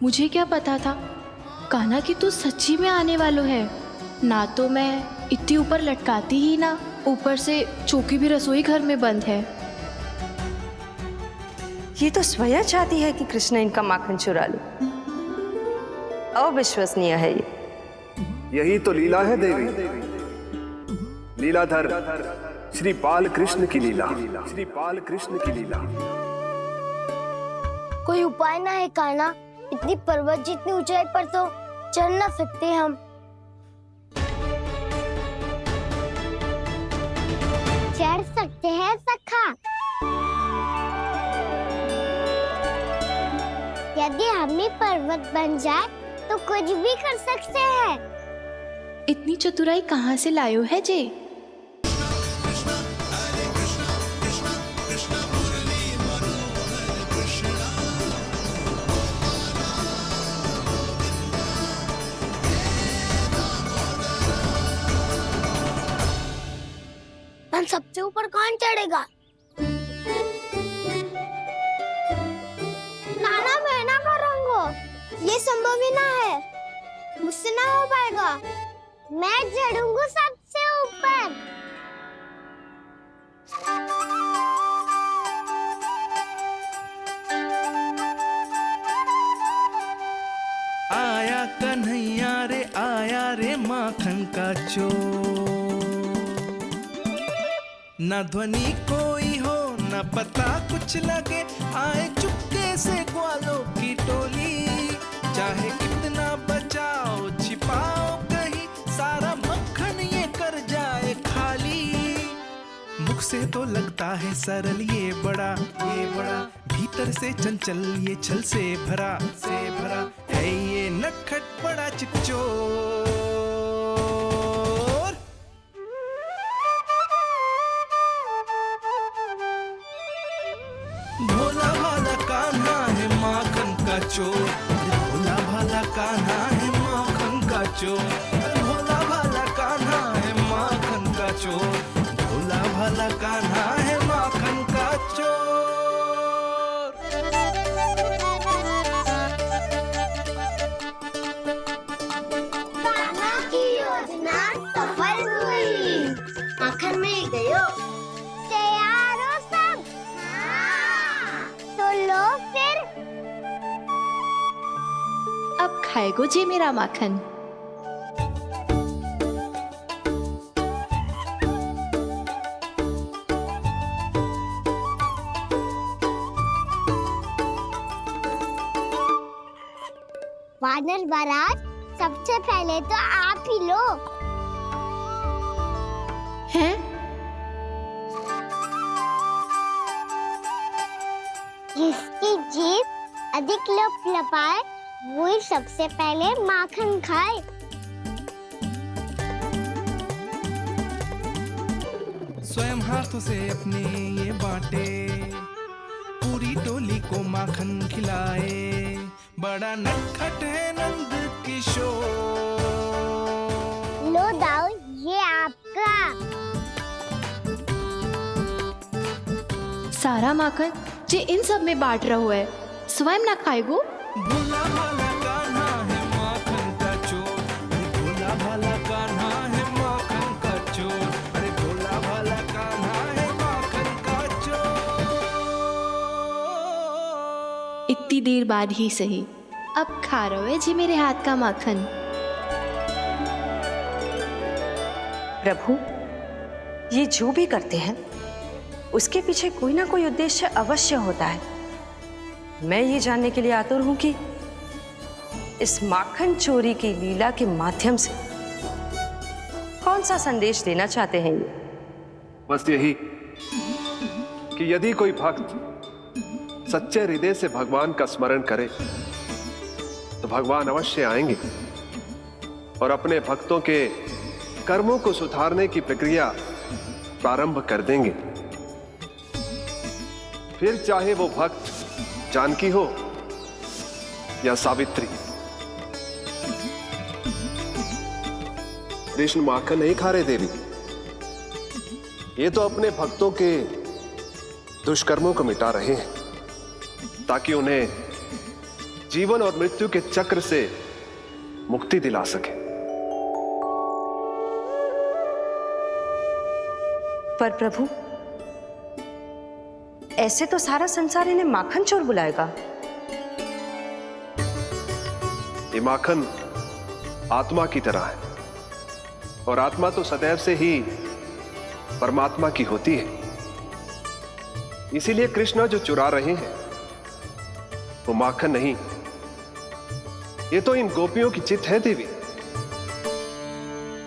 Speaker 7: मुझे क्या पता था कान्हा कि तू सच्ची में आने वालो है। ना तो मैं इतनी ऊपर लटकाती ही ना, ऊपर से चौकी भी रसोई घर में बंद है।
Speaker 13: ये तो स्वयं चाहती है कि कृष्ण इनका माखन चुरा ले। अविश्वसनीय है ये।
Speaker 15: यही तो लीला है देवी, लीलाधर श्री बाल कृष्ण की लीला, श्री बाल कृष्ण की लीला।
Speaker 8: कोई उपाय ना है कान्हा? इतनी पर्वत जितनी ऊंचाई पर तो चढ़ ना सकते हम।
Speaker 6: चढ़ सकते हैं सखा, यदि हम ही पर्वत बन जाए तो कुछ भी कर सकते हैं।
Speaker 7: इतनी चतुराई कहाँ से लायो है जे?
Speaker 8: हम सबसे ऊपर कौन चढ़ेगा? नाना, मैं ना करूँगा, ये संभव ही ना है, मुझसे ना हो पाएगा।
Speaker 6: मैं चढ़ूंगा सबसे ऊपर।
Speaker 10: आया कन्हैया रे, आया रे माखन का चोर। न ध्वनि कोई हो, न पता कुछ लगे, आए चुपके से ग्वालों की टोली। चाहे कितना बचाओ छिपाओ कहीं, सारा मक्खन ये कर जाए खाली। मुख से तो लगता है सरल ये बड़ा, भीतर से चंचल ये छल से भरा है ये नटखट बड़ा चिच्चोर। भोला भाला कान्हा है माँ चोर, अरे भोला भाला कान्हा है माखन का चोर, अरे भोला भाला कान्हा है माखन का चोर, भोला भाला कान्हा है माखन का चोर।
Speaker 6: कान्हा की योजना सफल हुई, माखन मिल गयो। तैयार हो सब? हाँ। तो लो फिर।
Speaker 7: अब खाएगो जे मेरा माखन।
Speaker 6: वानर महाराज, सबसे पहले तो आप ही लो।
Speaker 7: हैं?
Speaker 6: जिसकी जीभ अधिक लपलपाए वही सबसे पहले माखन खाए।
Speaker 10: स्वयं हाथों से अपने ये बांटे, पूरी टोली को माखन खिलाए, बड़ा नटखट है नंद किशोर।
Speaker 6: लो दाऊ, ये आपका।
Speaker 7: सारा माखन जे इन सब में बांट रहो है, स्वयं ना खाएगो।
Speaker 10: भोला भाला कान्हा है माखन का चोर, अरे भोला भाला कान्हा है माखन का चोर, अरे भोला भाला कान्हा है माखन का चोर।
Speaker 7: इतनी देर बाद ही सही, अब खा रहो है जी मेरे हाथ का माखन।
Speaker 16: प्रभु, ये जो भी करते हैं उसके पीछे कोई ना कोई उद्देश्य अवश्य होता है। मैं ये जानने के लिए आतुर हूं कि इस माखन चोरी की लीला के माध्यम से कौन सा संदेश देना चाहते हैं ये।
Speaker 15: बस यही कि यदि कोई भक्त सच्चे हृदय से भगवान का स्मरण करे तो भगवान अवश्य आएंगे और अपने भक्तों के कर्मों को सुधारने की प्रक्रिया प्रारंभ कर देंगे। फिर चाहे वो भक्त जानकी हो या सावित्री। कृष्ण माखन नहीं खा रहे देवी, ये तो अपने भक्तों के दुष्कर्मों को मिटा रहे हैं ताकि उन्हें जीवन और मृत्यु के चक्र से मुक्ति दिला सके।
Speaker 16: पर प्रभु, ऐसे तो सारा संसार इन्हें माखन चोर बुलाएगा।
Speaker 15: ये माखन आत्मा की तरह है और आत्मा तो सदैव से ही परमात्मा की होती है। इसीलिए कृष्ण जो चुरा रहे हैं वो माखन नहीं, ये तो इन गोपियों की चित्त है देवी।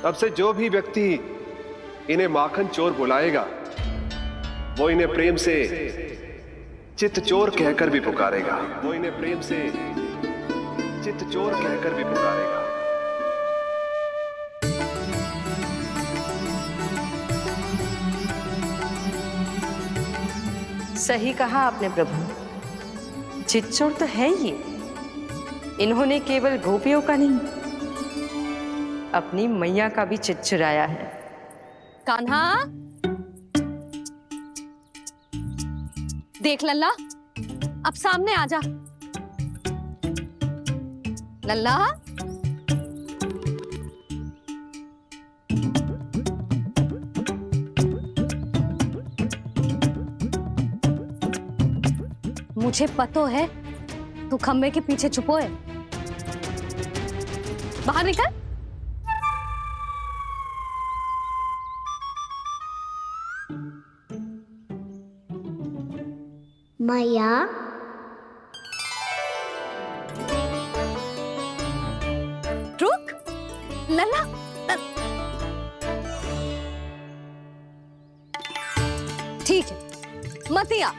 Speaker 15: अब से जो भी व्यक्ति इन्हें माखन चोर बुलाएगा वो इन्हें प्रेम से चित्त चोर कहकर भी पुकारेगा। वो इन्हें प्रेम से चित्त चोर कहकर भी पुकारेगा।
Speaker 16: सही कहा आपने प्रभु, चित्त चोर तो है ये। इन्होंने केवल गोपियों का नहीं, अपनी मैया का भी चित्त चुराया है।
Speaker 2: कान्हा, देख लल्ला, अब सामने आ जा। लल्ला, मुझे पतो है तू खम्बे के पीछे छुपो है। बाहर निकल।
Speaker 6: मैया,
Speaker 2: रुक। लल्ला, ठीक है, मत आ।